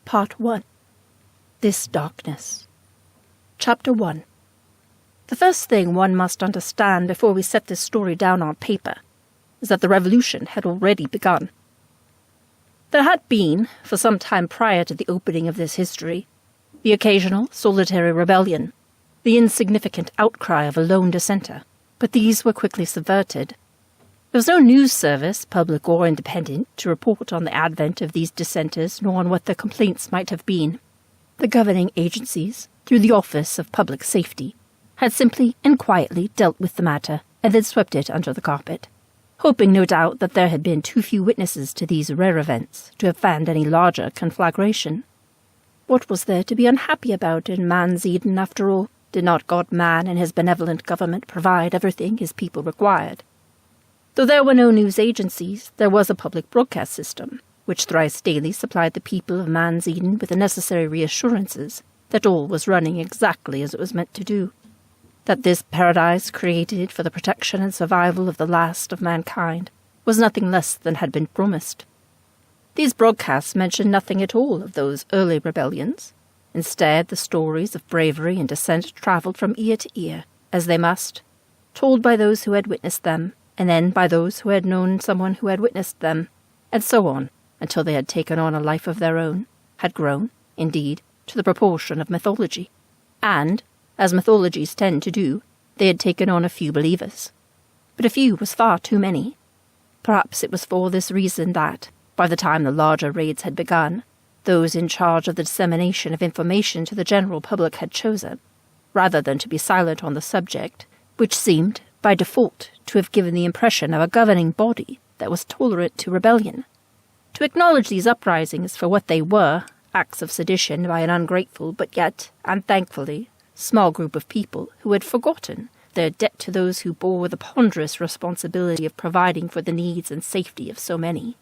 Part 1. This Darkness. Chapter 1. The first thing one must understand before we set this story down on paper is that the revolution had already begun. There had been, for some time prior to the opening of this history, the occasional solitary rebellion, the insignificant outcry of a lone dissenter, but these were quickly subverted. There was no news service, public or independent, to report on the advent of these dissenters nor on what their complaints might have been. The governing agencies, through the Office of Public Safety, had simply and quietly dealt with the matter and then swept it under the carpet, hoping no doubt that there had been too few witnesses to these rare events to have fanned any larger conflagration. What was there to be unhappy about in man's Eden, after all? Did not God-man and his benevolent government provide everything his people required? Though there were no news agencies, there was a public broadcast system, which thrice daily supplied the people of man's Eden with the necessary reassurances that all was running exactly as it was meant to do, that this paradise created for the protection and survival of the last of mankind was nothing less than had been promised. These broadcasts mentioned nothing at all of those early rebellions. Instead, the stories of bravery and dissent travelled from ear to ear, as they must, told by those who had witnessed them, and then by those who had known someone who had witnessed them, and so on, until they had taken on a life of their own, had grown, indeed, to the proportion of mythology, and, as mythologies tend to do, they had taken on a few believers. But a few was far too many. Perhaps it was for this reason that, by the time the larger raids had begun, those in charge of the dissemination of information to the general public had chosen, rather than to be silent on the subject, which seemed, by default, to have given the impression of a governing body that was tolerant to rebellion, to acknowledge these uprisings for what they were, acts of sedition by an ungrateful but yet, and thankfully, small group of people who had forgotten their debt to those who bore the ponderous responsibility of providing for the needs and safety of so many.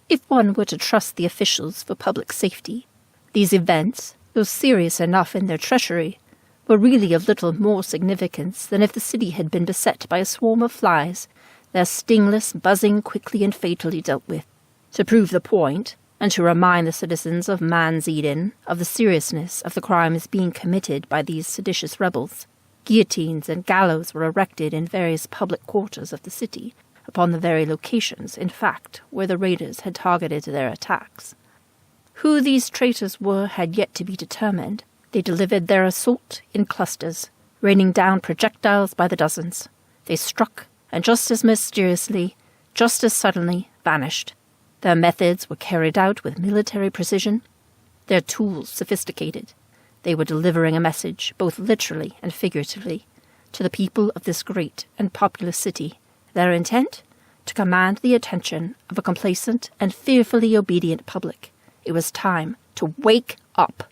If one were to trust the officials for public safety, these events, though serious enough in their treachery, were really of little more significance than if the city had been beset by a swarm of flies, their stingless buzzing quickly and fatally dealt with. To prove the point, and to remind the citizens of man's Eden of the seriousness of the crimes being committed by these seditious rebels, guillotines and gallows were erected in various public quarters of the city, upon the very locations, in fact, where the raiders had targeted their attacks. Who these traitors were had yet to be determined. They delivered their assault in clusters, raining down projectiles by the dozens. They struck, and just as mysteriously, just as suddenly, vanished. Their methods were carried out with military precision, their tools sophisticated. They were delivering a message, both literally and figuratively, to the people of this great and populous city. Their intent? To command the attention of a complacent and fearfully obedient public. It was time to wake up.